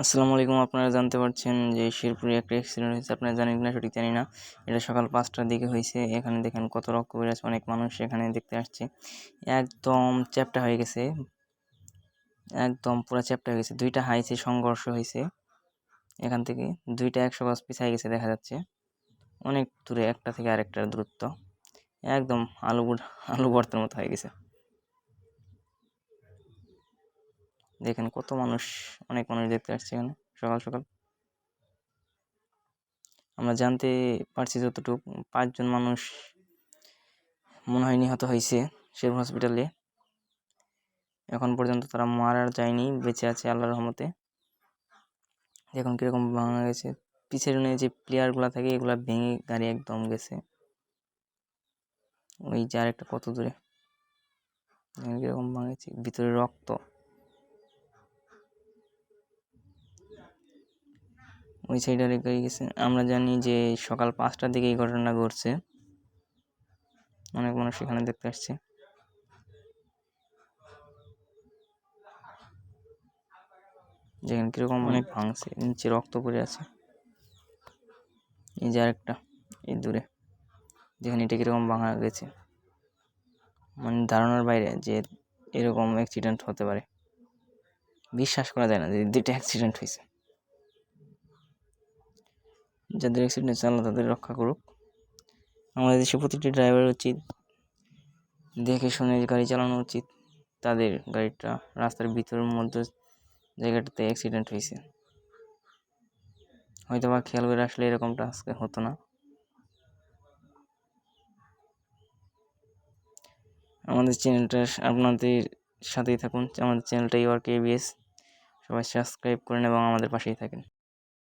আসসালামু আলাইকুম। আপনারা জানতে পারছেন যে শেরপুরে একটা অ্যাক্সিডেন্ট হয়েছে। আপনারা জানেন কিনা সঠিক জানি না। এটা সকাল ৫টার দিকে হয়েছে। এখানে দেখেন কত রক্ত বের আছে। অনেক মানুষ এখানে দেখতে আসছে। একদম চ্যাপ্টা হয়ে গেছে। একদম পুরা চ্যাপ্টা হয়ে গেছে। ২টা হাইসে সংঘর্ষ হয়েছে। এখান থেকে ২টা ১০০ গজ পিছায় গেছে দেখা যাচ্ছে। অনেক দূরে একটা থেকে আরেকটার দূরত্ব। একদম আলু ভর্তার মতো হয়ে গেছে। দেখেন কত মানুষ, অনেক মানুষ দেখতে আসছে এখানে সকাল সকাল। আমরা জানতে পারছি যতটুকু ৫ জন মানুষ মনে হয় নিহত হয়েছে শেরপুর হসপিটালে। এখন পর্যন্ত তারা মারা যায়নি, বেঁচে আছে আল্লাহর রহমতে। এখন কিরকম ভাঙা গেছে, পিছনে যে প্লেয়ারগুলা থাকে এগুলা ভেঙে গাড়ি একদম গেছে। ওই যে আরেকটা কত দূরে কিরকম ভাঙেছে, ভিতরে রক্ত। ওই সাইডে আরেক গাড়ি গেছে। আমরা জানি যে সকাল ৫টার দিকে এই ঘটনা ঘটছে। অনেক মানুষ এখানে দেখতে আসছে। যেখানে কিরকম অনেক ভাঙছে, নিচে রক্ত পড়ে আছে। এই যে আরেকটা এই দূরে, যেখানে এটা কিরকম ভাঙা গেছে, মানে ধারণার বাইরে যে এরকম অ্যাক্সিডেন্ট হতে পারে। বিশ্বাস করা যায় না যে 2টা অ্যাক্সিডেন্ট হয়েছে। যাদের অ্যাক্সিডেন্ট হয়েছে আল্লাহ তাদের রক্ষা করুক। আমাদের দেশে প্রতিটি ড্রাইভার উচিত দেখে শুনে গাড়ি চালানো উচিত। তাদের গাড়িটা রাস্তার ভিতরের মধ্যে জায়গাটাতে অ্যাক্সিডেন্ট হয়েছে, হয়তো বা খেয়াল করে আসলে এরকমটা আজকে হতো না। আমাদের চ্যানেলটা আপনাদের সাথেই থাকুন। আমাদের চ্যানেলটা ইউআরকে এবিএস। সবাই সাবস্ক্রাইব করেন এবং আমাদের পাশেই থাকেন।